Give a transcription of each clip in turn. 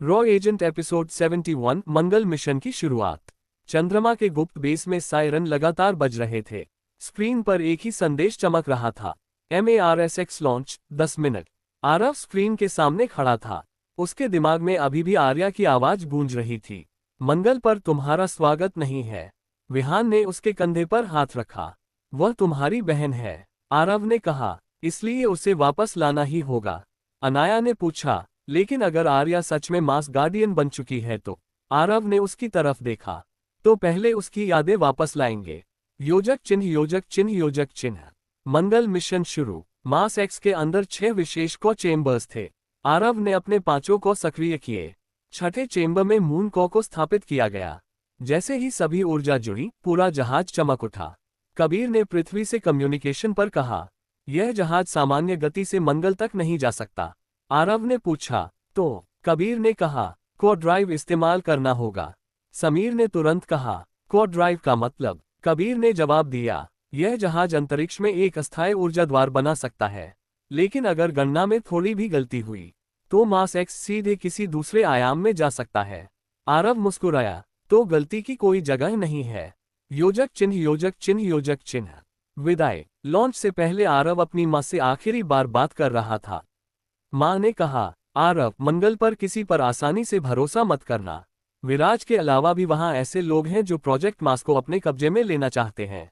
Raw agent episode 71 मंगल mission की शुरुआत। चंद्रमा के गुप्त बेस में सायरन लगातार बज रहे थे। स्क्रीन पर एक ही संदेश चमक रहा था। MARSX launch 10 minute. Aarav screen के सामने खड़ा था। उसके दिमाग में अभी भी आर्या की आवाज गूंज रही थी। मंगल पर तुम्हारा स्वागत नहीं है। विहान ने उसके कंधे पर हाथ रखा। वह तुम्हारी बहन है, आरव ने कहा, इसलिए उसे वापस लाना ही होगा। अनाया ने पूछा, लेकिन अगर आर्या सच में मास गार्डियन बन चुकी है तो? आरव ने उसकी तरफ देखा। तो पहले उसकी यादें वापस लाएंगे। योजक चिन्ह योजक चिन्ह योजक चिन्ह। मंगल मिशन शुरू। मास एक्स के अंदर 6 विशेष को चेम्बर्स थे। आरव ने अपने 5 को सक्रिय किए। छठे चेम्बर में मून को स्थापित किया गया। जैसे ही सभी ऊर्जा जुड़ी, पूरा जहाज चमक उठा। कबीर ने पृथ्वी से कम्युनिकेशन पर कहा, यह जहाज सामान्य गति से मंगल तक नहीं जा सकता। आरव ने पूछा, तो? कबीर ने कहा, को ड्राइव इस्तेमाल करना होगा। समीर ने तुरंत कहा, को ड्राइव का मतलब? कबीर ने जवाब दिया, यह जहाज अंतरिक्ष में एक अस्थायी ऊर्जा द्वार बना सकता है। लेकिन अगर गणना में थोड़ी भी गलती हुई, तो मास एक्स सीधे किसी दूसरे आयाम में जा सकता है। आरव मुस्कुराया, तो गलती की कोई जगह नहीं है। योजक चिन्ह योजक चिन्ह योजक चिन्ह। विदाई। लॉन्च से पहले आरव अपनी मां से आखिरी बार बात कर रहा था। मां ने कहा, आरव, मंगल पर किसी पर आसानी से भरोसा मत करना। विराज के अलावा भी वहां ऐसे लोग हैं जो प्रोजेक्ट मास को अपने कब्जे में लेना चाहते हैं।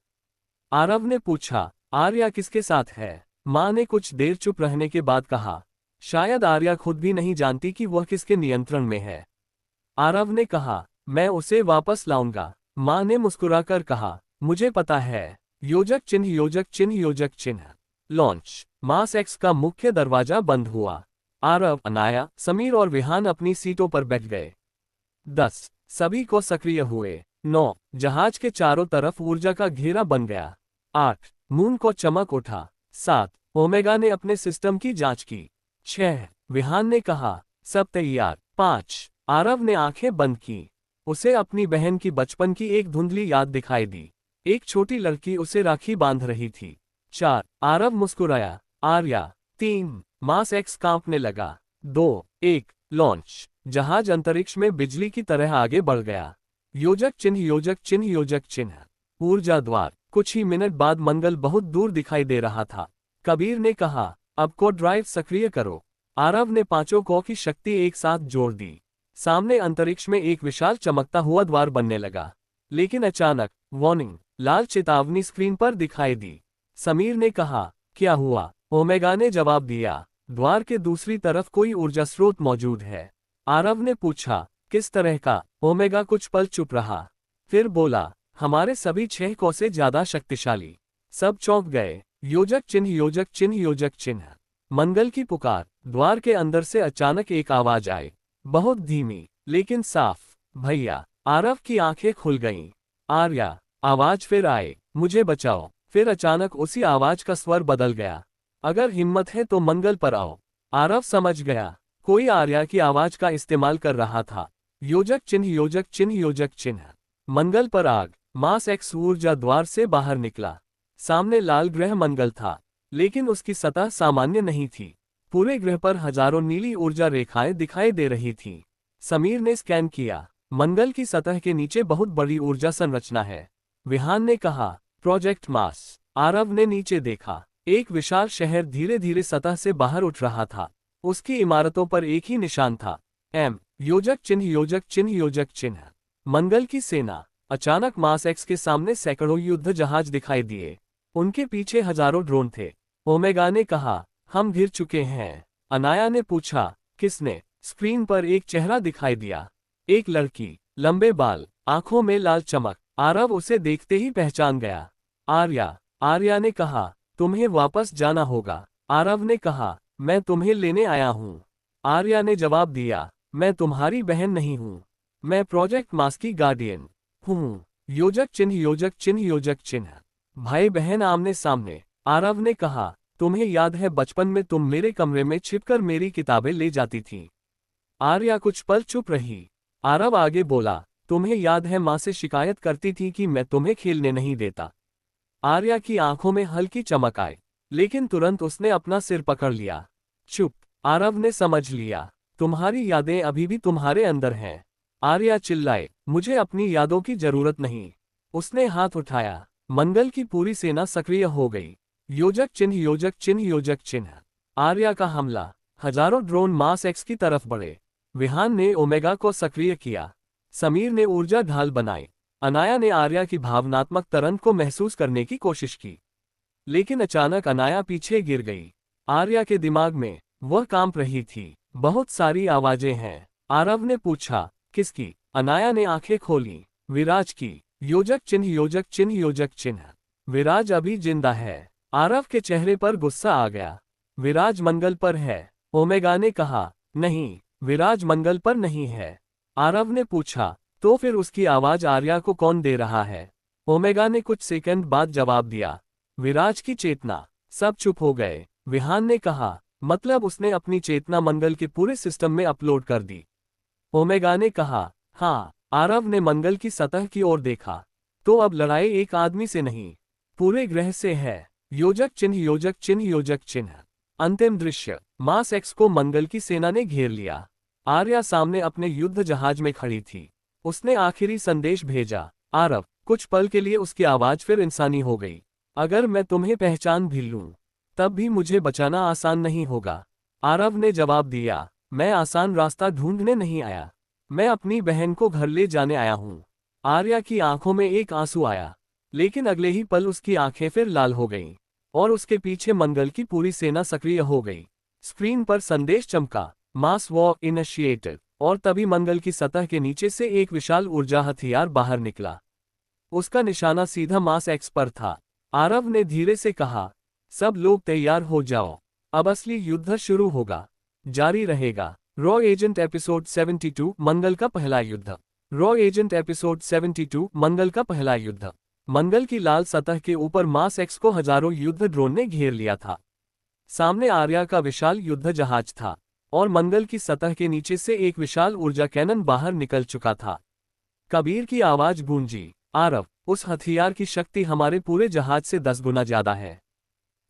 आरव ने पूछा, आर्या किसके साथ है? मां ने कुछ देर चुप रहने के बाद कहा, शायद आर्या खुद भी नहीं जानती कि वह किसके नियंत्रण में है। आरव ने कहा, मैं उसे वापस लाऊंगा। मां ने मुस्कुराकर कहा, मुझे पता है। योजक चिन्ह योजक चिन्ह योजक चिन्ह। लॉन्च। मास एक्स का मुख्य दरवाजा बंद हुआ। आरव, अनाया, समीर और विहान अपनी सीटों पर बैठ गए। 10 सभी को सक्रिय हुए। 9 जहाज के चारों तरफ ऊर्जा का घेरा बन गया। 8 मून को चमक उठा। 7 ओमेगा ने अपने सिस्टम की जांच की। 6 विहान ने कहा, सब तैयार। 5 आरव ने आंखें बंद की। उसे अपनी बहन की बचपन की एक धुंधली याद दिखाई दी। एक छोटी लड़की उसे राखी बांध रही थी। 4 आरव मुस्कुराया। आर्या। 3 मास एक्स कांपने लगा। 2 1 लॉन्च। जहाज अंतरिक्ष में बिजली की तरह आगे बढ़ गया। योजक चिन्ह योजक चिन्ह योजक चिन्ह। ऊर्जा द्वार। कुछ ही मिनट बाद मंगल बहुत दूर दिखाई दे रहा था। कबीर ने कहा, अब को ड्राइव सक्रिय करो। आरव ने 5 को की शक्ति एक साथ जोड़ दी। सामने अंतरिक्ष में एक विशाल चमकता हुआ द्वार बनने लगा। लेकिन अचानक, वार्निंग, लाल चेतावनी स्क्रीन पर दिखाई दी। समीर ने कहा, क्या हुआ? ओमेगा ने जवाब दिया, द्वार के दूसरी तरफ कोई ऊर्जा स्रोत मौजूद है। आरव ने पूछा, किस तरह का? ओमेगा कुछ पल चुप रहा, फिर बोला, हमारे सभी 6 को से ज्यादा शक्तिशाली। सब चौंक गए। योजक चिन्ह योजक चिन्ह योजक चिन्ह। मंगल की पुकार। द्वार के अंदर से अचानक एक आवाज आई, बहुत धीमी लेकिन साफ, भैया। आरव की आंखें खुल गईं। आर्या। आवाज फिर आए, मुझे बचाओ। फिर अचानक उसी आवाज का स्वर बदल गया, अगर हिम्मत है तो मंगल पर आओ। आरव समझ गया, कोई आर्या की आवाज का इस्तेमाल कर रहा था। योजक चिन्ह योजक चिन्ह योजक चिन्ह। मंगल पर आग। मास एक्स ऊर्जा द्वार से बाहर निकला। सामने लाल ग्रह मंगल था, लेकिन उसकी सतह सामान्य नहीं थी। पूरे ग्रह पर हजारों नीली ऊर्जा रेखाएं दिखाई दे रही थीं। समीर ने स्कैन किया, मंगल की सतह के नीचे बहुत बड़ी ऊर्जा संरचना है। विहान ने कहा, प्रोजेक्ट मास। आरव ने नीचे देखा, एक विशाल शहर धीरे धीरे सतह से बाहर उठ रहा था। उसकी इमारतों पर एक ही निशान था, एम। योजक चिन्ह योजक चिन्ह योजक चिन्ह। मंगल की सेना। अचानक मास एक्स के सामने सैकड़ों युद्ध जहाज दिखाई दिए। उनके पीछे हजारों ड्रोन थे। ओमेगा ने कहा, हम घिर चुके हैं। अनाया ने पूछा, किसने? स्क्रीन पर एक चेहरा दिखाई दिया, एक लड़की, लंबे बाल, आंखों में लाल चमक। आरव उसे देखते ही पहचान गया। आर्या। आर्या ने कहा, तुम्हें वापस जाना होगा। आरव ने कहा, मैं तुम्हें लेने आया हूँ। आर्या ने जवाब दिया, मैं तुम्हारी बहन नहीं हूँ, मैं प्रोजेक्ट मास की गार्डियन हूँ। योजक चिन्ह योजक चिन्ह योजक चिन्ह। भाई बहन आमने सामने। आरव ने कहा, तुम्हें याद है बचपन में तुम मेरे कमरे में छिपकर मेरी किताबें ले जाती थी? आर्या कुछ पल चुप रही। आरव आगे बोला, तुम्हें याद है माँ से शिकायत करती थी कि मैं तुम्हें खेलने नहीं देता? आर्या की आंखों में हल्की चमक आई, लेकिन तुरंत उसने अपना सिर पकड़ लिया। चुप। आरव ने समझ लिया, तुम्हारी यादें अभी भी तुम्हारे अंदर हैं। आर्या चिल्लाए, मुझे अपनी यादों की जरूरत नहीं। उसने हाथ उठाया। मंगल की पूरी सेना सक्रिय हो गई। योजक चिन्ह योजक चिन्ह योजक चिन्ह। आर्या का हमला। हजारों ड्रोन मास एक्स की तरफ बढ़े। विहान ने ओमेगा को सक्रिय किया। समीर ने ऊर्जा ढाल बनाई। अनाया ने आर्या की भावनात्मक तरंग को महसूस करने की कोशिश की। लेकिन अचानक अनाया पीछे गिर गई। आर्या के दिमाग में वह कांप रही थी। बहुत सारी आवाजें हैं। आरव ने पूछा, किसकी? अनाया ने आंखें खोली। विराज की। योजक चिन्ह योजक चिन्ह योजक चिन्ह। विराज अभी जिंदा है। आरव के चेहरे पर गुस्सा आ गया। विराज मंगल पर है। ओमेगा ने कहा, नहीं, विराज मंगल पर नहीं है। आरव ने पूछा, तो फिर उसकी आवाज आर्या को कौन दे रहा है? ओमेगा ने कुछ सेकंड बाद जवाब दिया, विराज की चेतना। सब चुप हो गए। विहान ने कहा, मतलब उसने अपनी चेतना मंगल के पूरे सिस्टम में अपलोड कर दी? ओमेगा ने कहा, हाँ। आरव ने मंगल की सतह की ओर देखा। तो अब लड़ाई एक आदमी से नहीं, पूरे ग्रह से है। योजक चिन्ह योजक चिन्ह योजक चिन्ह। अंतिम दृश्य। मास एक्स को मंगल की सेना ने घेर लिया। आर्या सामने अपने युद्ध जहाज में खड़ी थी। उसने आखिरी संदेश भेजा। आरव। कुछ पल के लिए उसकी आवाज फिर इंसानी हो गई। अगर मैं तुम्हें पहचान भी लूं, तब भी मुझे बचाना आसान नहीं होगा। आरव ने जवाब दिया, मैं आसान रास्ता ढूंढने नहीं आया। मैं अपनी बहन को घर ले जाने आया हूं। आर्या की आंखों में एक आंसू आया, लेकिन अगले ही पल उसकी आंखें फिर लाल हो गईं, और उसके पीछे मंगल की पूरी सेना सक्रिय हो गई। स्क्रीन पर संदेश चमका, मास वॉर इनिशिएटेड, और तभी मंगल की सतह के नीचे से एक विशाल ऊर्जा हथियार बाहर निकला। उसका निशाना सीधा मास एक्स पर था। आरव ने धीरे से कहा, सब लोग तैयार हो जाओ, अब असली युद्ध शुरू होगा। जारी रहेगा। रॉ एजेंट एपिसोड 72 मंगल का पहला युद्ध। रॉ एजेंट एपिसोड 72 मंगल का पहला युद्ध। मंगल की लाल सतह के ऊपर मास एक्स को हजारों युद्ध ड्रोन ने घेर लिया था। सामने आर्या का विशाल युद्ध जहाज था, और मंगल की सतह के नीचे से एक विशाल ऊर्जा कैनन बाहर निकल चुका था। कबीर की आवाज गूंजी, आरव, उस हथियार की शक्ति हमारे पूरे जहाज से 10 गुना ज्यादा है।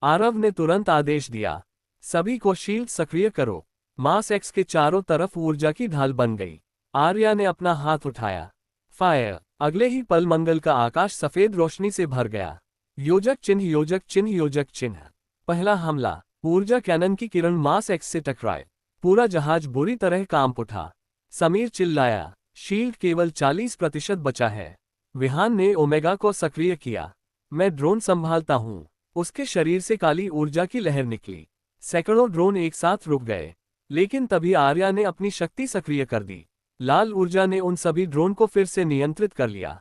आरव ने तुरंत आदेश दिया, सभी को शील्ड सक्रिय करो। मास एक्स के चारों तरफ ऊर्जा की ढाल बन गई। आर्या ने अपना हाथ उठाया। फायर। अगले ही पल मंगल का आकाश सफेद रोशनी से भर गया। योजक चिन्ह योजक चिन्ह योजक चिन्ह। पहला हमला। ऊर्जा कैनन की किरण मास एक्स से टकराए। पूरा जहाज बुरी तरह कांप उठा। समीर चिल्लाया, शील्ड केवल 40% बचा है। विहान ने ओमेगा को सक्रिय किया। मैं ड्रोन संभालता हूं। उसके शरीर से काली ऊर्जा की लहर निकली। सैकड़ों ड्रोन एक साथ रुक गए, लेकिन तभी आर्या ने अपनी शक्ति सक्रिय कर दी। लाल ऊर्जा ने उन सभी ड्रोन को फिर से नियंत्रित कर लिया।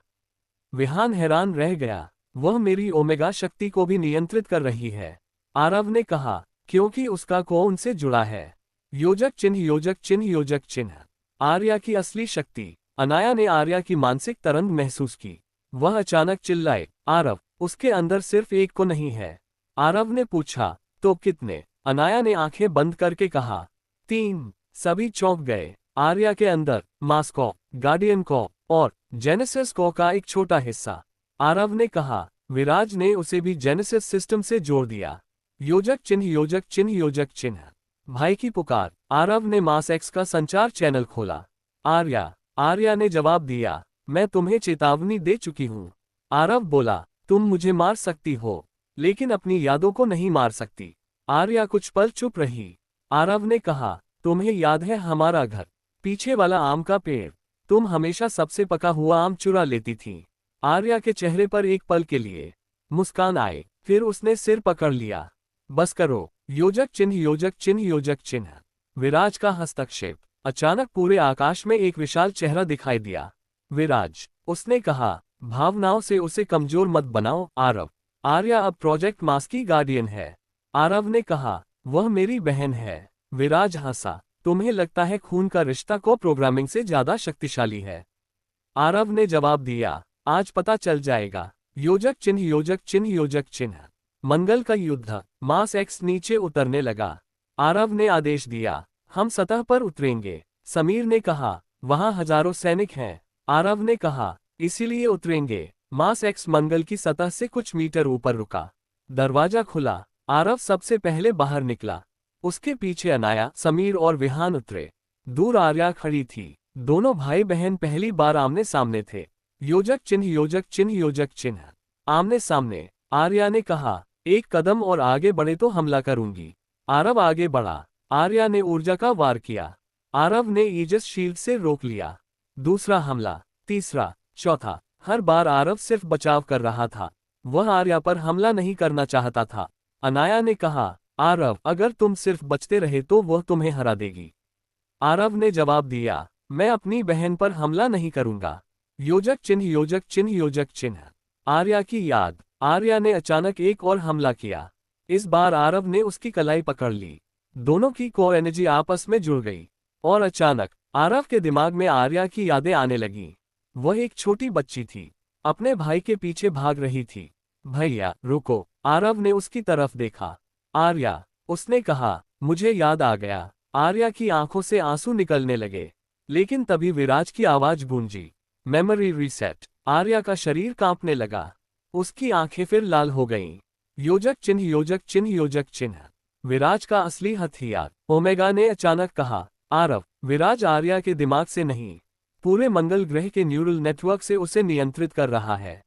विहान हैरान रह गया, वह मेरी ओमेगा शक्ति को भी नियंत्रित कर रही है। आरव ने कहा, क्योंकि उसका को उनसे जुड़ा है। योजक चिन्ह योजक चिन्ह योजक चिन्ह। आर्या की असली शक्ति। अनाया ने आर्या की मानसिक तरंग महसूस की। वह अचानक चिल्लाए, आरव, उसके अंदर सिर्फ एक को नहीं है। आरव ने पूछा, तो कितने? अनाया ने आंखें बंद करके कहा, 3। सभी चौंक गए। आर्या के अंदर मास्को, गार्डियन को और जेनेसिस को का एक छोटा हिस्सा। आरव ने कहा, विराज ने उसे भी जेनेसिस सिस्टम से जोड़ दिया। योजक चिन्ह योजक चिन्ह योजक चिन्ह। भाई की पुकार। आरव ने मास एक्स का संचार चैनल खोला। आर्या ने जवाब दिया, मैं तुम्हें चेतावनी दे चुकी हूं। आरव बोला, तुम मुझे मार सकती हो, लेकिन अपनी यादों को नहीं मार सकती। आर्या कुछ पल चुप रही। आरव ने कहा, तुम्हें याद है हमारा घर, पीछे वाला आम का पेड़? तुम हमेशा सबसे पका हुआ आम चुरा लेती थी। आर्या के चेहरे पर एक पल के लिए मुस्कान आए, फिर उसने सिर पकड़ लिया। बस करो। योजक चिन्ह योजक चिन्ह योजक चिन्ह। विराज का हस्तक्षेप। अचानक पूरे आकाश में एक विशाल चेहरा दिखाई दिया। विराज। उसने कहा, भावनाओं से उसे कमजोर मत बनाओ आरव। आर्या अब प्रोजेक्ट मास की गार्डियन है। आरव ने कहा, वह मेरी बहन है। विराज हंसा, तुम्हें लगता है खून का रिश्ता को प्रोग्रामिंग से ज्यादा शक्तिशाली है? आरव ने जवाब दिया, आज पता चल जाएगा। योजक चिन्ह योजक चिन्ह योजक चिन्ह। मंगल का युद्ध। मास एक्स नीचे उतरने लगा। आरव ने आदेश दिया, हम सतह पर उतरेंगे। समीर ने कहा, वहां हजारों सैनिक हैं। आरव ने कहा, इसीलिए उतरेंगे। मास एक्स मंगल की सतह से कुछ मीटर ऊपर रुका। दरवाजा खुला। आरव सबसे पहले बाहर निकला। उसके पीछे अनाया, समीर और विहान उतरे। दूर आर्या खड़ी थी। दोनों भाई बहन पहली बार आमने सामने थे। योजक चिन्ह योजक चिन्ह योजक चिन्ह। आमने सामने। आर्या ने कहा, एक कदम और आगे बढ़े तो हमला करूंगी। आरव आगे बढ़ा। आर्या ने ऊर्जा का वार किया। आरव ने ईजस शील्ड से रोक लिया। दूसरा हमला, तीसरा, चौथा। हर बार आरव सिर्फ बचाव कर रहा था। वह आर्या पर हमला नहीं करना चाहता था। अनाया ने कहा, आरव, अगर तुम सिर्फ बचते रहे तो वह तुम्हें हरा देगी। आरव ने जवाब दिया, मैं अपनी बहन पर हमला नहीं करूंगा। योजक चिन्ह योजक चिन्ह योजक चिन्ह। आर्या की याद। आर्या ने अचानक एक और हमला किया। इस बार आरव ने उसकी कलाई पकड़ ली। दोनों की को एनर्जी आपस में जुड़ गई और अचानक आरव के दिमाग में आर्या की यादें आने लगीं। वह एक छोटी बच्ची थी, अपने भाई के पीछे भाग रही थी। भैया रुको। आरव ने उसकी तरफ देखा। आर्या, उसने कहा, मुझे याद आ गया। आर्या की आंखों से आंसू निकलने लगे। लेकिन तभी विराज की आवाज गूंजी, मेमोरी रीसेट। आर्या का शरीर कांपने लगा। उसकी आंखें फिर लाल हो गईं। योजक चिन्ह योजक चिन्ह योजक चिन्ह। विराज का असली हथियार। ओमेगा ने अचानक कहा, आरव, विराज आर्या के दिमाग से नहीं, पूरे मंगल ग्रह के न्यूरल नेटवर्क से उसे नियंत्रित कर रहा है।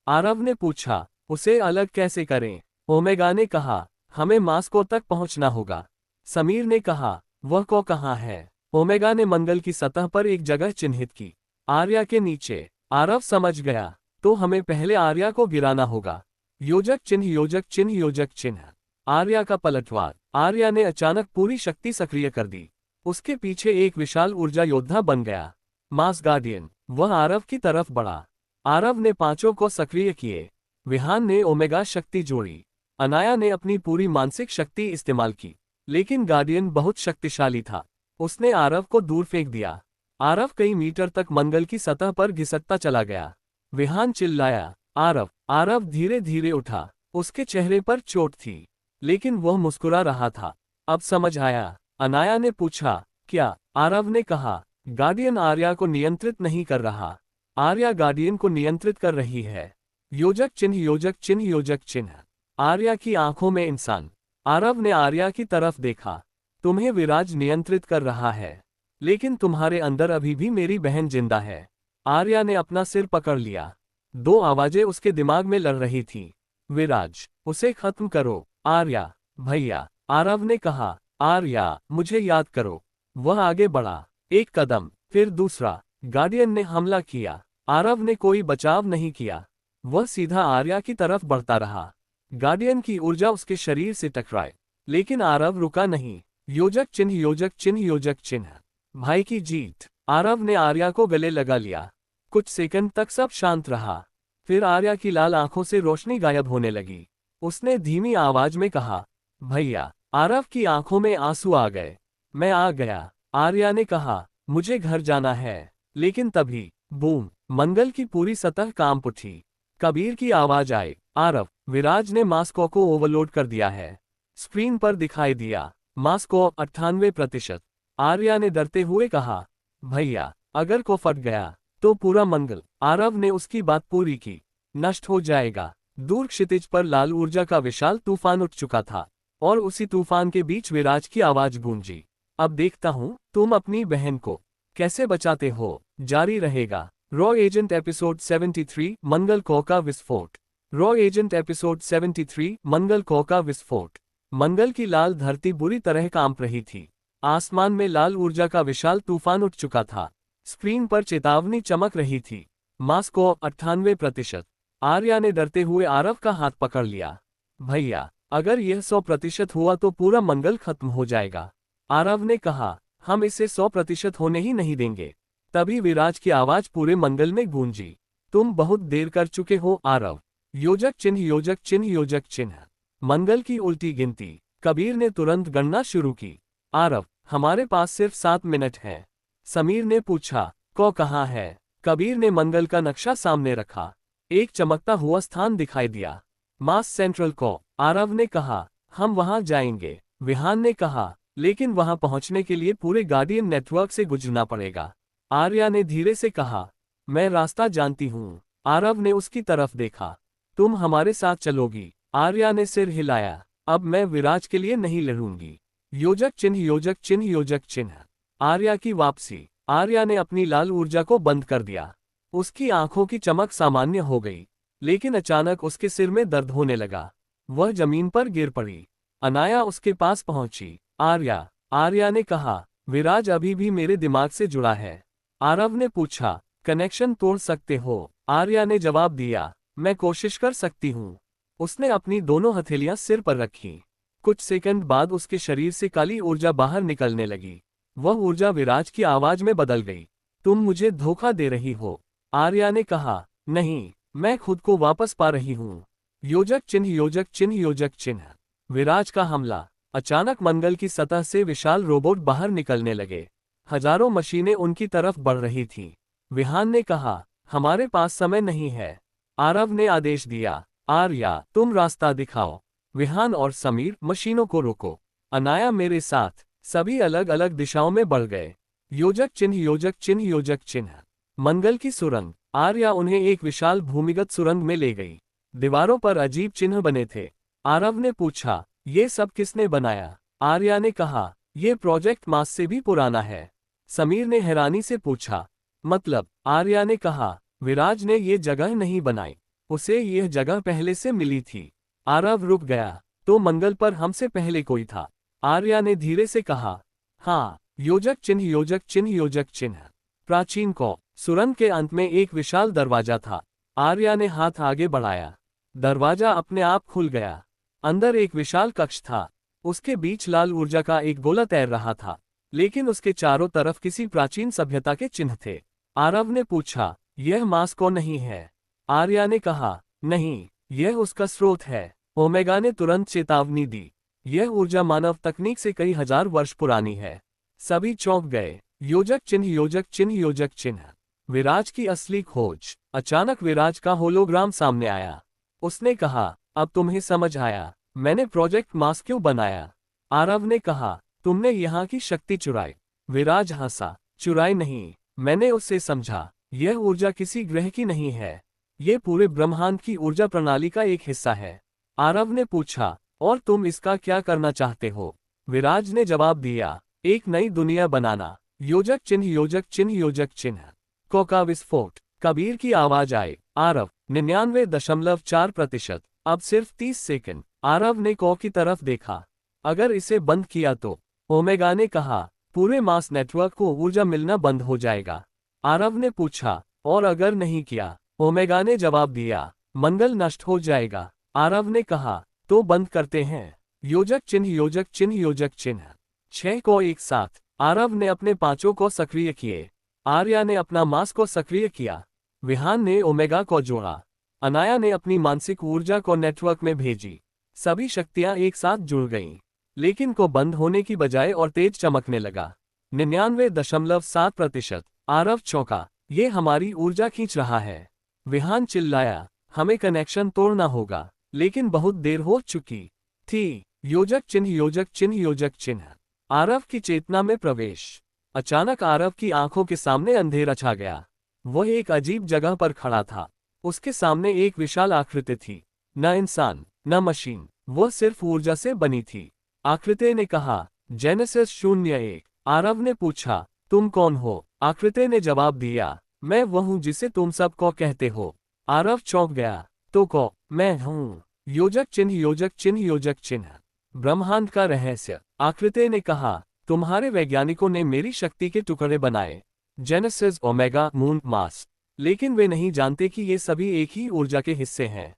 आरव ने पूछा, उसे अलग कैसे करें? ओमेगा ने कहा, हमें मास्को तक पहुंचना होगा। समीर ने कहा, वह को कहाँ है? ओमेगा ने मंगल की सतह पर एक जगह चिन्हित की। आर्या के नीचे। आरव समझ गया, तो हमें पहले आर्या को गिराना होगा। योजक चिन्ह योजक चिन्ह योजक चिन्ह। आर्या का पलटवार। आर्या ने अचानक पूरी शक्ति सक्रिय कर दी। उसके पीछे एक विशाल ऊर्जा योद्धा बन गया, मास गार्डियन। वह आरव की तरफ बढ़ा। आरव ने पांचों को सक्रिय किए। विहान ने ओमेगा शक्ति जोड़ी। अनाया ने अपनी पूरी मानसिक शक्ति इस्तेमाल की, लेकिन गार्डियन बहुत शक्तिशाली था। उसने आरव को दूर फेंक दिया। आरव कई मीटर तक मंगल की सतह पर घिसकता चला गया। विहान चिल्लाया, आरव। आरव धीरे धीरे उठा। उसके चेहरे पर चोट थी, लेकिन वह मुस्कुरा रहा था। अब समझ आया। अनाया ने पूछा, क्या? आरव ने कहा, गार्डियन आर्या को नियंत्रित नहीं कर रहा, आर्या गार्डियन को नियंत्रित कर रही है। योजक चिन्ह योजक चिन्ह योजक चिन्ह। आर्या की आंखों में इंसान। आरव ने आर्या की तरफ देखा। तुम्हें विराज नियंत्रित कर रहा है, लेकिन तुम्हारे अंदर अभी भी मेरी बहन जिंदा है। आर्या ने अपना सिर पकड़ लिया। दो आवाजें उसके दिमाग में लड़ रही थीं। विराज, उसे खत्म करो। आर्या, भैया। आरव ने कहा, आर्या, मुझे याद करो। वह आगे बढ़ा। एक कदम, फिर दूसरा। गार्डियन ने हमला किया। आरव ने कोई बचाव नहीं किया। वह सीधा आर्या की तरफ बढ़ता रहा। गार्डियन की ऊर्जा उसके शरीर से टकराए, लेकिन आरव रुका नहीं। योजक चिन्ह योजक चिन्ह योजक चिन्ह। भाई की जीत। आरव ने आर्या को गले लगा लिया। कुछ सेकंड तक सब शांत रहा। फिर आर्या की लाल आंखों से रोशनी गायब होने लगी। उसने धीमी आवाज में कहा, भैया। आरव की आंखों में आंसू आ गए। मैं आ गया। आर्या ने कहा, मुझे घर जाना है। लेकिन तभी बूम, मंगल की पूरी सतह कांप उठी। कबीर की आवाज आई, आरव, विराज ने मास्को को ओवरलोड कर दिया है। स्क्रीन पर दिखाई दिया, मास्को 98%। आर्या ने डरते हुए कहा, भैया, अगर को फट गया तो पूरा मंगल। आरव ने उसकी बात पूरी की। नष्ट हो जाएगा। दूर क्षितिज पर लाल ऊर्जा का विशाल तूफान उठ चुका था, और उसी तूफान के बीच विराज की आवाज गूंजी, अब देखता हूं तुम अपनी बहन को कैसे बचाते हो। जारी रहेगा। रॉ एजेंट एपिसोड 73 मंगल को का विस्फोट। रॉ एजेंट एपिसोड 73 मंगल को का विस्फोट। मंगल की लाल धरती बुरी तरह कांप रही थी। आसमान में लाल ऊर्जा का विशाल तूफान उठ चुका था। स्क्रीन पर चेतावनी चमक रही थी। मास्को 98%। आर्या ने डरते हुए आरव का हाथ पकड़ लिया। भैया, अगर यह 100% हुआ तो पूरा मंगल खत्म हो जाएगा। आरव ने कहा, हम इसे 100% होने ही नहीं देंगे। तभी विराज की आवाज पूरे मंगल में गूंजी, तुम बहुत देर कर चुके हो आरव। योजक चिन्ह योजक चिन्ह योजक चिन्ह। मंगल की उल्टी गिनती। कबीर ने तुरंत गणना शुरू की। आरव, हमारे पास सिर्फ 7 मिनट हैं। समीर ने पूछा, को कहाँ है? कबीर ने मंगल का नक्शा सामने रखा। एक चमकता हुआ स्थान दिखाई दिया, मास सेंट्रल को। आरव ने कहा, हम वहां जाएंगे। विहान ने कहा, लेकिन वहां पहुंचने के लिए पूरे गार्डियन नेटवर्क से गुजरना पड़ेगा। आर्या ने धीरे से कहा, मैं रास्ता जानती हूँ। आरव ने उसकी तरफ देखा, तुम हमारे साथ चलोगी? आर्या ने सिर हिलाया, अब मैं विराज के लिए नहीं लड़ूंगी। योजक चिन्ह योजक चिन्ह योजक चिन्ह। आर्या की वापसी। आर्या ने अपनी लाल ऊर्जा को बंद कर दिया। उसकी आंखों की चमक सामान्य हो गई, लेकिन अचानक उसके सिर में दर्द होने लगा। वह जमीन पर गिर पड़ी। अनाया उसके पास पहुंची। आर्या, आर्या ने कहा, विराज अभी भी मेरे दिमाग से जुड़ा है। आरव ने पूछा, कनेक्शन तोड़ सकते हो? आर्या ने जवाब दिया, मैं कोशिश कर सकती हूँ। उसने अपनी दोनों हथेलियां सिर पर रखीं। कुछ सेकंड बाद उसके शरीर से काली ऊर्जा बाहर निकलने लगी। वह ऊर्जा विराज की आवाज में बदल गई। तुम मुझे धोखा दे रही हो, आर्या ने कहा। नहीं, मैं खुद को वापस पा रही हूँ। योजक चिन्ह, योजक चिन्ह, योजक चिन्ह। विराज का हमला। अचानक मंगल की सतह से विशाल रोबोट बाहर निकलने लगे। हजारों मशीनें उनकी तरफ बढ़ रही थीं। विहान ने कहा, हमारे पास समय नहीं है। आरव ने आदेश दिया, आर्या, तुम रास्ता दिखाओ। विहान और समीर, मशीनों को रोको। अनाया मेरे साथ। सभी अलग अलग दिशाओं में बढ़ गए। योजक चिन्ह, योजक चिन्ह, योजक चिन्ह। मंगल की सुरंग। आर्या उन्हें एक विशाल भूमिगत सुरंग में ले गई। दीवारों पर अजीब चिन्ह बने थे। आरव ने पूछा, ये सब किसने बनाया? आर्या ने कहा, यह प्रोजेक्ट मास से भी पुराना है। समीर ने हैरानी से पूछा, मतलब? आर्या ने कहा, विराज ने ये जगह नहीं बनाई, उसे यह जगह पहले से मिली थी। आरव रुक गया, तो मंगल पर हमसे पहले कोई था? आर्या ने धीरे से कहा, हाँ। योजक चिन्ह, योजक चिन्ह, योजक चिन्ह। प्राचीन को। सुरंग के अंत में एक विशाल दरवाजा था। आर्या ने हाथ आगे बढ़ाया। दरवाजा अपने आप खुल गया। अंदर एक विशाल कक्ष था। उसके बीच लाल ऊर्जा का एक गोला तैर रहा था, लेकिन उसके चारों तरफ किसी प्राचीन सभ्यता के चिन्ह थे। आरव ने पूछा, यह मास्को नहीं है? आर्या ने कहा, नहीं, यह उसका स्रोत है। ओमेगा ने तुरंत चेतावनी दी, यह ऊर्जा मानव तकनीक से कई हजार वर्ष पुरानी है। सभी चौंक गए। योजक चिन्ह, योजक चिन्ह, योजक चिन्ह। विराज की असली खोज। अचानक विराज का होलोग्राम सामने आया। उसने कहा, अब तुम्हें समझ आया, मैंने प्रोजेक्ट मास क्यों बनाया? आरव ने कहा, तुमने यहाँ की शक्ति चुराई। विराज हंसा, चुराई नहीं, मैंने उससे समझा, यह ऊर्जा किसी ग्रह की नहीं है, ये पूरे ब्रह्मांड की ऊर्जा प्रणाली का एक हिस्सा है। आरव ने पूछा, और तुम इसका क्या करना चाहते हो? विराज ने जवाब दिया, एक नई दुनिया बनाना। योजक चिन्ह, योजक चिन्ह, योजक चिन्ह। को का विस्फोट। कबीर की आवाज आई। आरव, 99.4%। अब सिर्फ 30 सेकंड। आरव ने को की तरफ देखा। अगर इसे बंद किया तो? ओमेगा ने कहा, पूरे मास नेटवर्क को ऊर्जा मिलना बंद हो जाएगा। आरव ने पूछा, और अगर नहीं किया? ओमेगा ने जवाब दिया, मंगल नष्ट हो जाएगा। आरव ने कहा, तो बंद करते हैं। योजक चिन्ह, योजक चिन्ह, योजक चिन्ह। 6 को एक साथ। आरव ने अपने पांचों को सक्रिय किए। आर्या ने अपना मास को सक्रिय किया। विहान ने ओमेगा को जोड़ा। अनाया ने अपनी मानसिक ऊर्जा को नेटवर्क में भेजी। सभी शक्तियां एक साथ जुड़ गईं, लेकिन को बंद होने की बजाय और तेज चमकने लगा। 99.7%। आरव चौंका, ये हमारी ऊर्जा खींच रहा है। विहान चिल्लाया, हमें कनेक्शन तोड़ना होगा, लेकिन बहुत देर हो चुकी थी। योजक चिन्ह, योजक चिन्ह, योजक चिन्ह। आरव की चेतना में प्रवेश। अचानक आरव की आंखों के सामने अंधेरा छा गया। वह एक अजीब जगह पर खड़ा था। उसके सामने एक विशाल आकृति थी, न इंसान न मशीन, वह सिर्फ ऊर्जा से बनी थी। आकृति ने कहा, जेनेसिस 01। आरव ने पूछा, तुम कौन हो? आकृति ने जवाब दिया, मैं वह हूँ जिसे तुम सब को कहते हो। आरव चौंक गया, तो को, मैं हूँ। योजक चिन्ह, योजक चिन्ह, योजक चिन्ह। ब्रह्मांड का रहस्य। आकृति ने कहा, तुम्हारे वैज्ञानिकों ने मेरी शक्ति के टुकड़े बनाए, जेनेसिस, ओमेगा, मून, मास, लेकिन वे नहीं जानते कि ये सभी एक ही ऊर्जा के हिस्से हैं।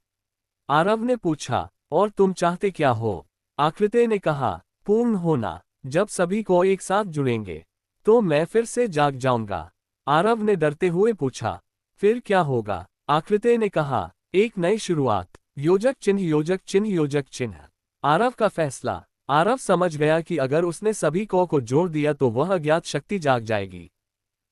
आरव ने पूछा, और तुम चाहते क्या हो? आकृति ने कहा, पूर्ण होना। जब सभी को एक साथ जुड़ेंगे, तो मैं फिर से जाग जाऊंगा। आरव ने डरते हुए पूछा, फिर क्या होगा? आकृति ने कहा, एक नई शुरुआत। योजक चिन्ह, योजक चिन्ह, योजक चिन्ह। आरव का फैसला। आरव समझ गया कि अगर उसने सभी को जोड़ दिया तो वह अज्ञात शक्ति जाग जाएगी,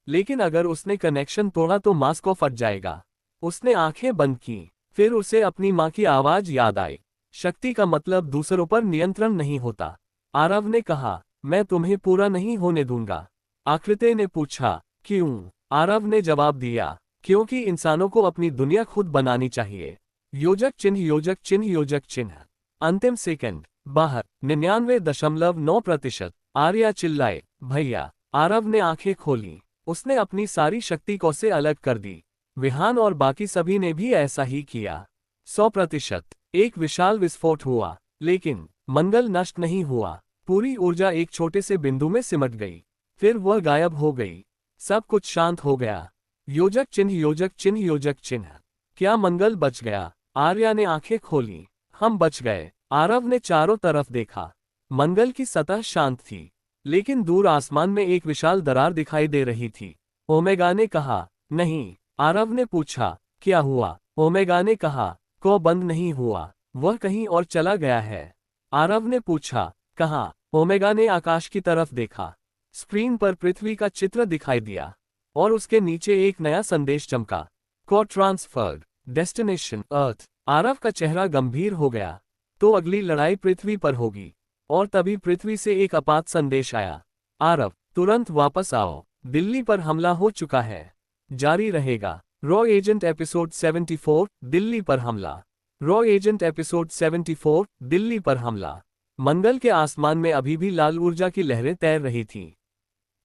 लेकिन अगर उसने कनेक्शन तोड़ा तो मास को फट जाएगा। उसने आंखें बंद की। फिर उसे अपनी मां की आवाज याद आई, शक्ति का मतलब दूसरों पर नियंत्रण नहीं होता। आरव ने कहा, मैं तुम्हें पूरा नहीं होने दूंगा। आकृति ने पूछा, क्यों? आरव ने जवाब दिया, क्योंकि इंसानों को अपनी दुनिया खुद बनानी चाहिए। योजक चिन्ह, योजक चिन्ह, योजक चिन्ह। अंतिम सेकंड। बाहर। 99.9%। आर्या चिल्लाए, भैया, आरव ने आंखें खोली। उसने अपनी सारी शक्ति को से अलग कर दी। विहान और बाकी सभी ने भी ऐसा ही किया। 100%। एक विशाल विस्फोट हुआ, लेकिन मंगल नष्ट नहीं हुआ। पूरी ऊर्जा एक छोटे से बिंदु में सिमट गई, फिर वह गायब हो गई। सब कुछ शांत हो गया। योजक चिन्ह, योजक चिन्ह, योजक चिन्ह। क्या मंगल बच गया? आर्या ने आंखें खोली। हम बच गए। आरव ने चारों तरफ देखा। मंगल की सतह शांत थी, लेकिन दूर आसमान में एक विशाल दरार दिखाई दे रही थी। ओमेगा ने कहा। नहीं। आरव ने पूछा, क्या हुआ? ओमेगा ने कहा, को बंद नहीं हुआ, वह कहीं और चला गया है। आरव ने पूछा, कहाँ? ओमेगा ने आकाश की तरफ देखा। स्क्रीन पर पृथ्वी का चित्र दिखाई दिया और उसके नीचे एक नया संदेश चमका। को ट्रांसफर्ड, डेस्टिनेशन अर्थ। आरव का चेहरा गंभीर हो गया। तो अगली लड़ाई पृथ्वी पर होगी। और तभी पृथ्वी से एक आपात संदेश आया। आरव, तुरंत वापस आओ, दिल्ली पर हमला हो चुका है। जारी रहेगा। रॉ एजेंट एपिसोड 74, दिल्ली पर हमला। रॉ एजेंट एपिसोड 74, दिल्ली पर हमला। मंगल के आसमान में अभी भी लाल ऊर्जा की लहरें तैर रही थीं।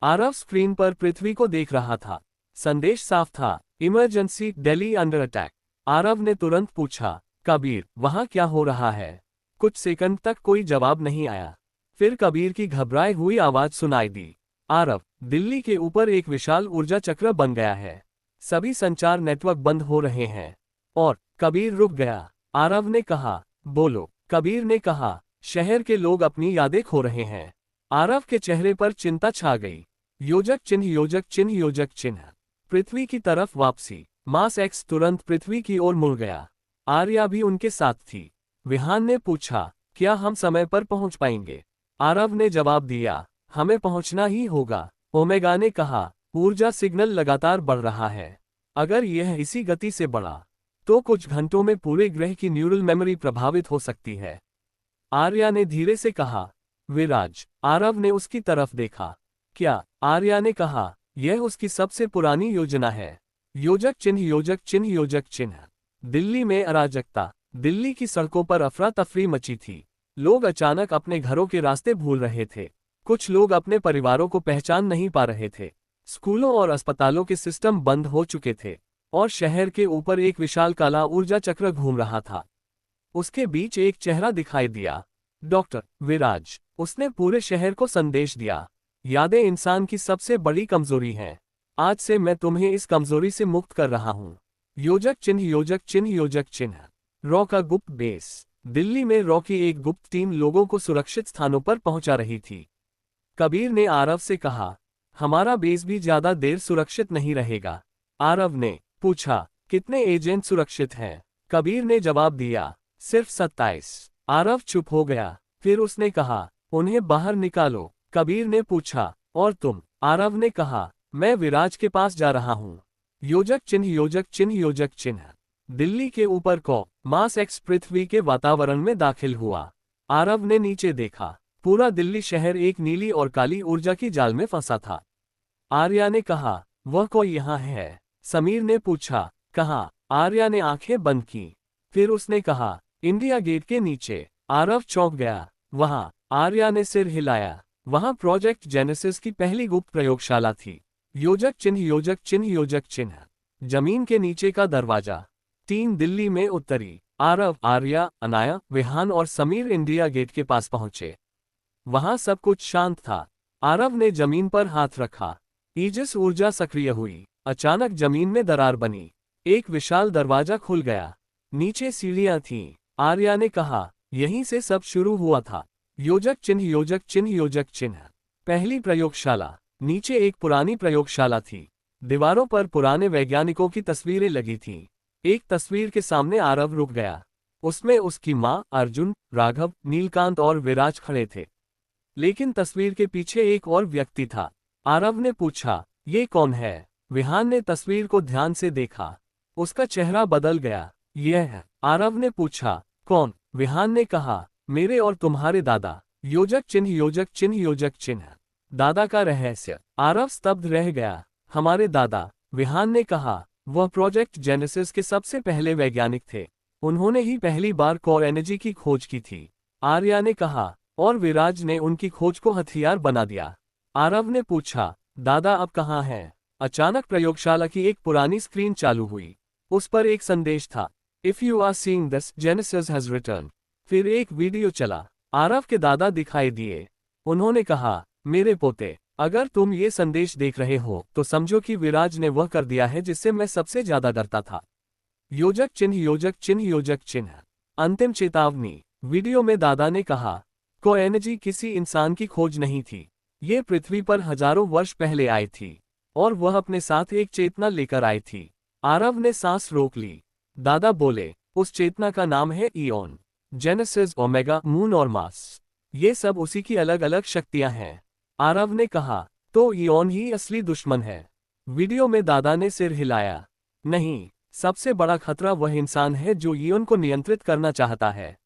आरव स्क्रीन पर पृथ्वी को देख रहा था। संदेश साफ था, emergency, Delhi under attack. Aarav ने तुरंत पूछा, कबीर, वहां क्या हो रहा है? कुछ सेकंड तक कोई जवाब नहीं आया। फिर कबीर की घबराई हुई आवाज सुनाई दी। आरव, दिल्ली के ऊपर एक विशाल ऊर्जा चक्र बन गया है। सभी संचार नेटवर्क बंद हो रहे हैं। और कबीर रुक गया। आरव ने कहा, बोलो। कबीर ने कहा, शहर के लोग अपनी यादें खो रहे हैं। आरव के चेहरे पर चिंता छा गई। योजक चिन्ह, योजक चिन्ह, योजक चिन्ह। पृथ्वी की तरफ वापसी। मास एक्स तुरंत पृथ्वी की ओर मुड़ गया। आर्या भी उनके साथ थी। विहान ने पूछा, क्या हम समय पर पहुंच पाएंगे? आरव ने जवाब दिया, हमें पहुंचना ही होगा। ओमेगा ने कहा, ऊर्जा सिग्नल लगातार बढ़ रहा है। अगर यह इसी गति से बढ़ा, तो कुछ घंटों में पूरे ग्रह की न्यूरल मेमोरी प्रभावित हो सकती है। आर्या ने धीरे से कहा। विराज। आरव ने उसकी तरफ देखा। क्या? आर्या ने कहा, यह उसकी सबसे पुरानी योजना है। योजक चिन्ह, योजक चिन्ह, योजक चिन्ह। दिल्ली में अराजकता। दिल्ली की सड़कों पर अफरा तफरी मची थी। लोग अचानक अपने घरों के रास्ते भूल रहे थे। कुछ लोग अपने परिवारों को पहचान नहीं पा रहे थे। स्कूलों और अस्पतालों के सिस्टम बंद हो चुके थे और शहर के ऊपर एक विशाल काला ऊर्जा चक्र घूम रहा था। उसके बीच एक चेहरा दिखाई दिया। डॉक्टर विराज। उसने पूरे शहर को संदेश दिया, यादें इंसान की सबसे बड़ी कमजोरी हैं। आज से मैं तुम्हें इस कमजोरी से मुक्त कर रहा हूं। योजक चिन्ह, योजक चिन्ह, योजक चिन्ह। रॉ का गुप्त बेस। दिल्ली में रॉ की एक गुप्त टीम लोगों को सुरक्षित स्थानों पर पहुंचा रही थी। कबीर ने आरव से कहा, हमारा बेस भी ज्यादा देर सुरक्षित नहीं रहेगा। आरव ने पूछा, कितने एजेंट सुरक्षित हैं? कबीर ने जवाब दिया, सिर्फ 27। आरव चुप हो गया। फिर उसने कहा, उन्हें बाहर निकालो। कबीर ने पूछा, और तुम? आरव ने कहा, मैं विराज के पास जा रहा हूं। योजक चिन्ह, योजक चिन्ह, योजक चिन्ह। दिल्ली के ऊपर को मास एक्स पृथ्वी के वातावरण में दाखिल हुआ। आरव ने नीचे देखा। पूरा दिल्ली शहर एक नीली और काली ऊर्जा की जाल में फंसा था। आर्या ने कहा, वह कोई यहाँ है? समीर ने पूछा, कहाँ? आर्या ने आंखें बंद की। फिर उसने कहा, इंडिया गेट के नीचे। आरव चौंक गया। वहां? आर्या ने सिर हिलाया। वहां प्रोजेक्ट जेनेसिस की पहली गुप्त प्रयोगशाला थी। योजक चिन्ह, योजक चिन्ह, योजक चिन्ह। जमीन के नीचे का दरवाजा। टीम दिल्ली में उतरी। आरव, आर्या, अनाया, विहान और समीर इंडिया गेट के पास पहुंचे। वहां सब कुछ शांत था। आरव ने जमीन पर हाथ रखा। ईजिस ऊर्जा सक्रिय हुई। अचानक जमीन में दरार बनी। एक विशाल दरवाजा खुल गया। नीचे सीढ़ियां थीं। आर्या ने कहा, यहीं से सब शुरू हुआ था। योजक चिन्ह, योजक चिन्ह, योजक चिन्ह। पहली प्रयोगशाला। नीचे एक पुरानी प्रयोगशाला थी। दीवारों पर पुराने वैज्ञानिकों की तस्वीरें लगी थीं। एक तस्वीर के सामने आरव रुक गया। उसमें उसकी मां, अर्जुन, राघव, नीलकांत और विराज खड़े थे। लेकिन तस्वीर के पीछे एक और व्यक्ति था। आरव ने पूछा, ये कौन है? विहान ने तस्वीर को ध्यान से देखा। उसका चेहरा बदल गया। यह है? आरव ने पूछा, कौन? विहान ने कहा, मेरे और तुम्हारे दादा। योजक चिन्ह, योजक चिन्ह, योजक चिन्ह। दादा का रहस्य। आरव स्तब्ध रह गया। हमारे दादा? विहान ने कहा, वह प्रोजेक्ट जेनेसिस के सबसे पहले वैज्ञानिक थे। उन्होंने ही पहली बार कोर एनर्जी की खोज की थी। आर्या ने कहा, और विराज ने उनकी खोज को हथियार बना दिया। आरव ने पूछा, दादा अब कहाँ हैं? अचानक प्रयोगशाला की एक पुरानी स्क्रीन चालू हुई। उस पर एक संदेश था, if you are seeing this, Genesis has return. फिर एक वीडियो चला। आरव के दादा दिखाई दिए। उन्होंने कहा, मेरे पोते, अगर तुम ये संदेश देख रहे हो तो समझो कि विराज ने वह कर दिया है जिससे मैं सबसे ज्यादा डरता था। योजक चिन्ह योजक चिन्ह योजक चिन्ह। अंतिम चेतावनी। वीडियो में दादा ने कहा, को एनर्जी किसी इंसान की खोज नहीं थी। ये पृथ्वी पर हजारों वर्ष पहले आई थी और वह अपने साथ एक चेतना लेकर आई थी। आरव ने सांस रोक ली। दादा बोले, उस चेतना का नाम है ईओन। जेनेसिस, ओमेगा, मून और मास, ये सब उसी की अलग अलग शक्तियां हैं। आरव ने कहा, तो ईओन ही असली दुश्मन है? वीडियो में दादा ने सिर हिलाया। नहीं, सबसे बड़ा खतरा वह इंसान है जो ईओन को नियंत्रित करना चाहता है।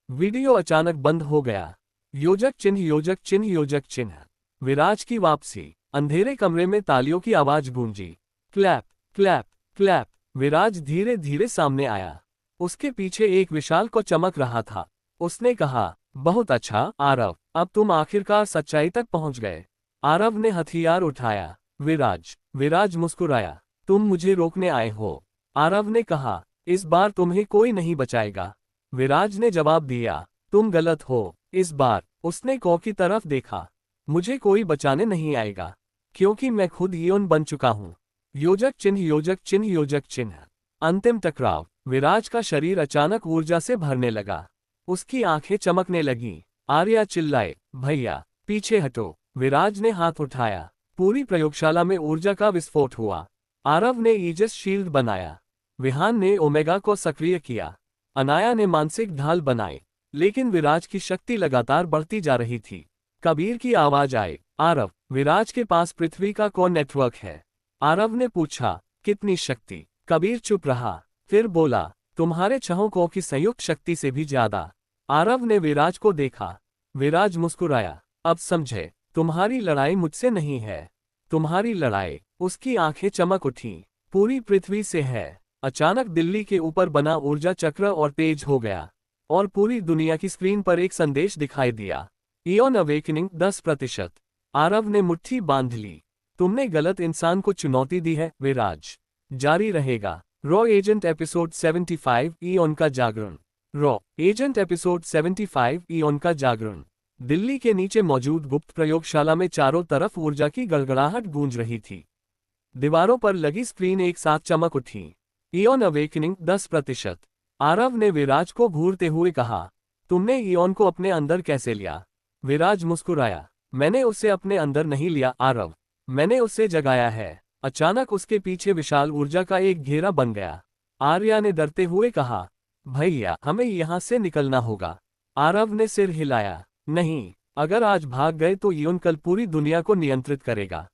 वीडियो अचानक बंद हो गया। योजक चिन्ह योजक चिन्ह योजक चिन्ह। विराज की वापसी। अंधेरे कमरे में तालियों की आवाज गूंजी। Clap clap clap. विराज धीरे धीरे सामने आया। उसके पीछे एक विशाल को चमक रहा था। उसने कहा, बहुत अच्छा आरव, अब तुम आखिरकार सच्चाई तक पहुंच गए। आरव ने हथियार उठाया। विराज मुस्कुराया, तुम मुझे रोकने आए हो? आरव ने कहा, इस बार तुम्हें कोई नहीं बचाएगा। विराज ने जवाब दिया, तुम गलत हो इस बार। उसने कौ की तरफ देखा। मुझे कोई बचाने नहीं आएगा, क्योंकि मैं खुद ईओन बन चुका हूं। योजक चिन्ह योजक चिन्ह योजक चिन्ह। अंतिम टकराव। विराज का शरीर अचानक ऊर्जा से भरने लगा। उसकी आंखें चमकने लगीं। आर्या चिल्लाए, भैया पीछे हटो। विराज ने हाथ उठाया। पूरी प्रयोगशाला में ऊर्जा का विस्फोट हुआ। आरव ने ईजस शील्ड बनाया। विहान ने ओमेगा को सक्रिय किया। अनाया ने मानसिक ढाल बनाए। लेकिन विराज की शक्ति लगातार बढ़ती जा रही थी। कबीर की आवाज आई, आरव, विराज के पास पृथ्वी का कौन नेटवर्क है? आरव ने पूछा, कितनी शक्ति? कबीर चुप रहा, फिर बोला, तुम्हारे छहों को की संयुक्त शक्ति से भी ज्यादा। आरव ने विराज को देखा। विराज मुस्कुराया, अब समझे, तुम्हारी लड़ाई मुझसे नहीं है, तुम्हारी लड़ाई। उसकी आंखें चमक उठीं, पूरी पृथ्वी से है। अचानक दिल्ली के ऊपर बना ऊर्जा चक्र और तेज हो गया, और पूरी दुनिया की स्क्रीन पर एक संदेश दिखाई दिया, ईओन अवेकनिंग 10%। आरव ने मुट्ठी बांध ली। तुमने गलत इंसान को चुनौती दी है विराज। जारी रहेगा। रॉ एजेंट एपिसोड 75, ईओन का जागरण। रॉ एजेंट एपिसोड 75, ईओन का जागरण। दिल्ली के नीचे मौजूद गुप्त प्रयोगशाला में चारों तरफ ऊर्जा की गड़गड़ाहट गूंज रही थी। दीवारों पर लगी स्क्रीन एक साथ चमक उठी। Eon awakening 10%। आरव ने विराज को घूरते हुए कहा, तुमने ईओन को अपने अंदर कैसे लिया? विराज मुस्कुराया, मैंने उसे अपने अंदर नहीं लिया आरव, मैंने उसे जगाया है। अचानक उसके पीछे विशाल ऊर्जा का एक घेरा बन गया। आर्या ने डरते हुए कहा, भैया हमें यहां से निकलना होगा। आरव ने सिर हिलाया, नहीं, अगर आज भाग गए तो ईओन कल पूरी दुनिया को नियंत्रित करेगा।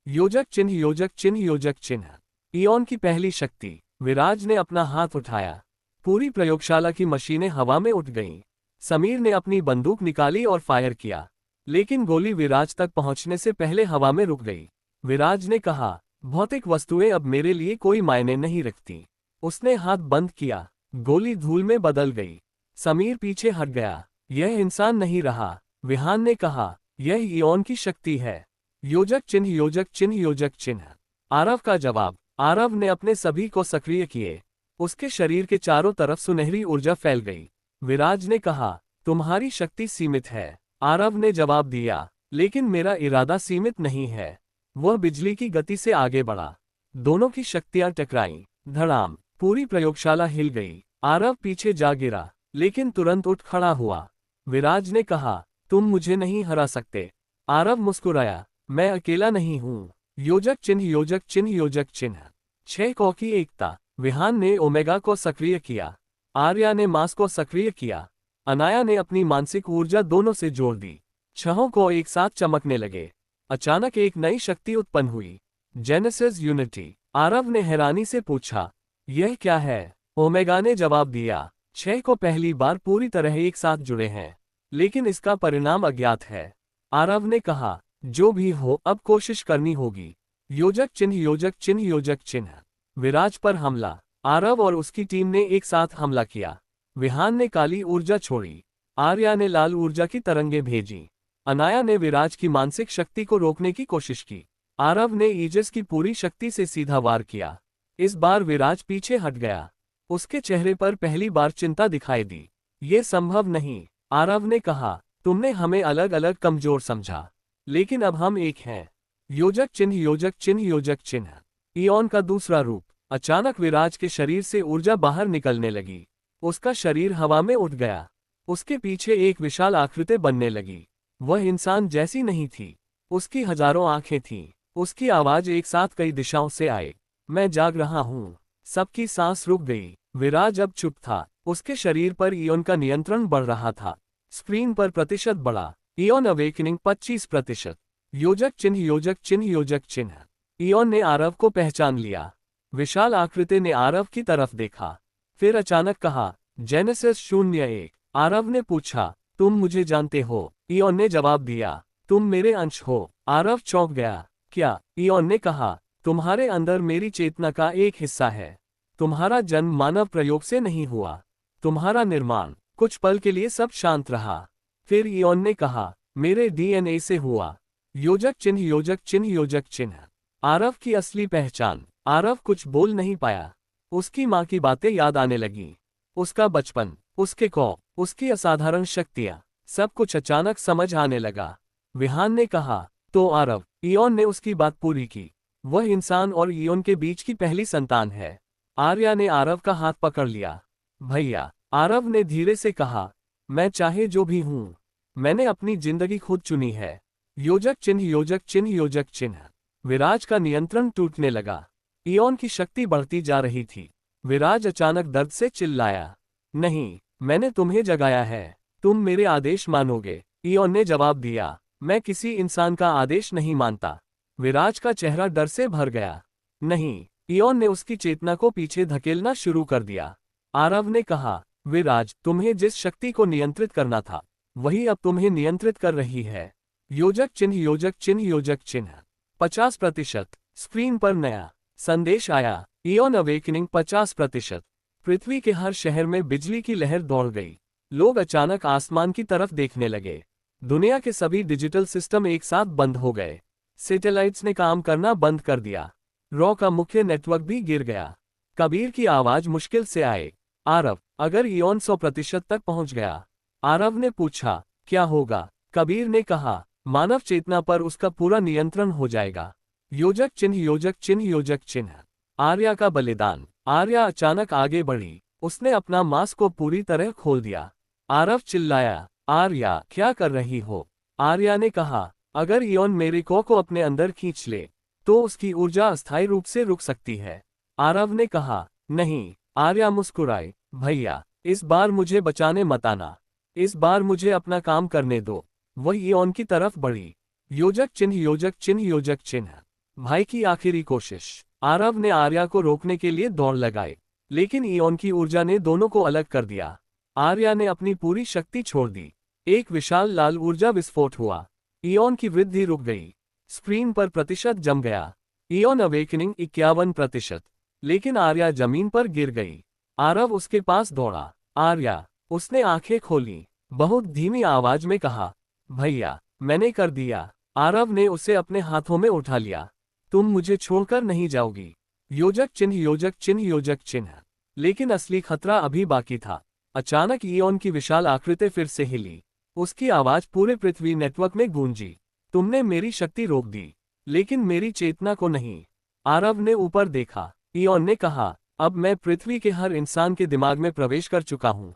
योजक चिन्ह योजक चिन्ह योजक चिन्ह। ईओन की पहली शक्ति। विराज ने अपना हाथ उठाया। पूरी प्रयोगशाला की मशीनें हवा में उठ गईं। समीर ने अपनी बंदूक निकाली और फायर किया, लेकिन गोली विराज तक पहुंचने से पहले हवा में रुक गई। विराज ने कहा, भौतिक वस्तुएं अब मेरे लिए कोई मायने नहीं रखती। उसने हाथ बंद किया। गोली धूल में बदल गई। समीर पीछे हट गया। यह इंसान नहीं रहा। विहान ने कहा, यह ईओन की शक्ति है। योजक चिन्ह योजक चिन्ह योजक चिन्ह। आरव का जवाब। आरव ने अपने सभी को सक्रिय किए। उसके शरीर के चारों तरफ सुनहरी ऊर्जा फैल गई। विराज ने कहा, तुम्हारी शक्ति सीमित है। आरव ने जवाब दिया, लेकिन मेरा इरादा सीमित नहीं है। वह बिजली की गति से आगे बढ़ा। दोनों की शक्तियां टकराईं। धड़ाम। पूरी प्रयोगशाला हिल गई। आरव पीछे जा गिरा, लेकिन तुरंत उठ खड़ा हुआ। विराज ने कहा, तुम मुझे नहीं हरा सकते। आरव मुस्कुराया, मैं अकेला नहीं हूं। योजक चिन्ह योजक चिन्ह योजक चिन्ह। 6 कौ की एकता। विहान ने ओमेगा को सक्रिय किया। आर्या ने मास को सक्रिय किया। अनाया ने अपनी मानसिक ऊर्जा दोनों से जोड़ दी। छहों को एक साथ चमकने लगे। अचानक एक नई शक्ति उत्पन्न हुई, जेनेसिस यूनिटी। आरव ने हैरानी से पूछा, यह क्या है? ओमेगा ने जवाब दिया, 6 को पहली बार पूरी तरह एक साथ जुड़े हैं, लेकिन इसका परिणाम अज्ञात है। आरव ने कहा, जो भी हो अब कोशिश करनी होगी। योजक चिन्ह योजक चिन्ह योजक चिन्ह। विराज पर हमला। आरव और उसकी टीम ने एक साथ हमला किया। विहान ने काली ऊर्जा छोड़ी। आर्या ने लाल ऊर्जा की तरंगें भेजी। अनाया ने विराज की मानसिक शक्ति को रोकने की कोशिश की। आरव ने ईजस की पूरी शक्ति से सीधा वार किया। इस बार विराज पीछे हट गया। उसके चेहरे पर पहली बार चिंता दिखाई दी। ये संभव नहीं, आरव ने कहा। तुमने हमें अलग अलग कमजोर समझा, लेकिन अब हम एक हैं। योजक चिन्ह, योजक चिन्ह, योजक चिन्ह। इयॉन का दूसरा रूप। अचानक विराज के शरीर से ऊर्जा बाहर निकलने लगी। उसका शरीर हवा में उठ गया। उसके पीछे एक विशाल आकृति बनने लगी। वह इंसान जैसी नहीं थी। उसकी हजारों आंखें थीं। उसकी आवाज एक साथ कई दिशाओं से आए। मैं जाग रहा हूँ। सबकी सांस रुक गई। विराज अब चुप था। उसके शरीर पर इयॉन का नियंत्रण बढ़ रहा था। स्क्रीन पर प्रतिशत बढ़ा। Ion awakening 25%। योजक चिन्ह, योजक चिन्ह, योजक चिन्ह। इयॉन ने आरव को पहचान लिया। विशाल आकृति ने आरव की तरफ देखा, फिर अचानक कहा, जेनेसिस 01। आरव ने पूछा, तुम मुझे जानते हो? इयॉन ने जवाब दिया, तुम मेरे अंश हो। आरव चौंक गया। क्या? इयॉन ने कहा, तुम्हारे अंदर मेरी चेतना का एक हिस्सा है। तुम्हारा जन्म मानव प्रयोग से नहीं हुआ। तुम्हारा निर्माण। कुछ पल के लिए सब शांत रहा। फिर इयॉन ने कहा, मेरे डीएनए से हुआ। योजक चिन्ह, योजक चिन्ह, योजक चिन्ह। आरव की असली पहचान। आरव कुछ बोल नहीं पाया। उसकी माँ की बातें याद आने लगीं। उसका बचपन, उसके खौफ, उसकी असाधारण शक्तियाँ, सब कुछ अचानक समझ आने लगा। विहान ने कहा, तो आरव। इयॉन ने उसकी बात पूरी की। वह इंसान और इयॉन के बीच की पहली संतान है। आर्या ने आरव का हाथ पकड़ लिया। भैया, आरव ने धीरे से कहा, मैं चाहे जो भी हूँ, मैंने अपनी जिंदगी खुद चुनी है। योजक चिन्ह, योजक चिन्ह, योजक चिन्ह। विराज का नियंत्रण टूटने लगा। इयॉन की शक्ति बढ़ती जा रही थी। विराज अचानक दर्द से चिल्लाया, नहीं, मैंने तुम्हें जगाया है। तुम मेरे आदेश मानोगे। इयॉन ने जवाब दिया, मैं किसी इंसान का आदेश नहीं मानता। विराज का चेहरा डर से भर गया। नहीं। इयॉन ने उसकी चेतना को पीछे धकेलना शुरू कर दिया। आरव ने कहा, विराज, तुम्हें जिस शक्ति को नियंत्रित करना था, वही अब तुम्हें नियंत्रित कर रही है। योजक चिन्ह, योजक चिन्ह, योजक चिन्ह। 50%। स्क्रीन पर नया संदेश आया, इयॉन अवेकनिंग 50%। पृथ्वी के हर शहर में बिजली की लहर दौड़ गई। लोग अचानक आसमान की तरफ देखने लगे। दुनिया के सभी डिजिटल सिस्टम एक साथ बंद हो गए। सैटेलाइट्स ने काम करना बंद कर दिया। रॉ का मुख्य नेटवर्क भी गिर गया। कबीर की आवाज मुश्किल से आए, आरव, अगर इयॉन 100% तक पहुंच गया। आरव ने पूछा, क्या होगा? कबीर ने कहा, मानव चेतना पर उसका पूरा नियंत्रण हो जाएगा। योजक चिन्ह, योजक चिन्ह, योजक चिन्ह। आर्या का बलिदान। आर्या अचानक आगे बढ़ी। उसने अपना मास्क को पूरी तरह खोल दिया। आरव चिल्लाया, आर्या, क्या कर रही हो? आर्या ने कहा, अगर इयॉन मेरे को अपने अंदर खींच ले, तो उसकी ऊर्जा अस्थायी रूप से रुक सकती है। आरव ने कहा, नहीं। आर्या मुस्कुराई, भैया, इस बार मुझे बचाने मत आना। इस बार मुझे अपना काम करने दो। वह इयॉन की तरफ बढ़ी। योजक चिन्ह, योजक चिन्ह, योजक चिन्ह। भाई की आखिरी कोशिश। आरव ने आर्या को रोकने के लिए दौड़ लगाई, लेकिन इयॉन की ऊर्जा ने दोनों को अलग कर दिया। आर्या ने अपनी पूरी शक्ति छोड़ दी। एक विशाल लाल ऊर्जा विस्फोट हुआ। इयॉन की वृद्धि रुक गई। स्क्रीन पर प्रतिशत जम गया। Ion awakening 51%। लेकिन आर्या जमीन पर गिर गई। आरव उसके पास दौड़ा। आर्या, उसने आंखें खोली। बहुत धीमी आवाज में कहा, भैया, मैंने कर दिया। आरव ने उसे अपने हाथों में उठा लिया। तुम मुझे छोड़कर नहीं जाओगी। योजक चिन्ह, योजक चिन्ह, योजक चिन्ह। लेकिन असली खतरा अभी बाकी था। अचानक इयॉन की विशाल आकृति फिर से हिली। उसकी आवाज पूरे पृथ्वी नेटवर्क में गूंजी, तुमने मेरी शक्ति रोक दी, लेकिन मेरी चेतना को नहीं। आरव ने ऊपर देखा। इयॉन ने कहा, अब मैं पृथ्वी के हर इंसान के दिमाग में प्रवेश कर चुका हूं।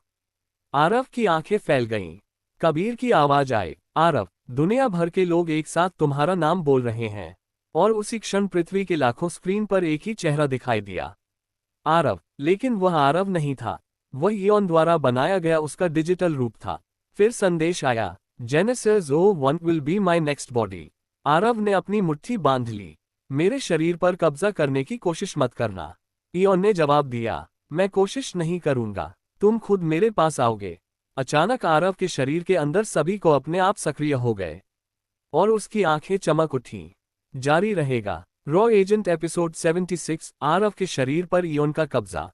आरव की आंखें फैल गईं। कबीर की आवाज आई, आरव, दुनिया भर के लोग एक साथ तुम्हारा नाम बोल रहे हैं। और उसी क्षण पृथ्वी के लाखों स्क्रीन पर एक ही चेहरा दिखाई दिया, आरव। लेकिन वह आरव नहीं था। वह इयॉन द्वारा बनाया गया उसका डिजिटल रूप था। फिर संदेश आया, genesis 01 will be my next body. Aarav ने अपनी मुट्ठी बांध ली। मेरे शरीर पर कब्जा करने की कोशिश मत करना। इयॉन ने जवाब दिया, मैं कोशिश नहीं करूंगा, तुम खुद मेरे पास आओगे। अचानक आरव के शरीर के अंदर सभी को अपने आप सक्रिय हो गए और उसकी आंखें चमक उठीं। जारी रहेगा। रॉ एजेंट एपिसोड 76, आरव के शरीर पर इयॉन का कब्जा।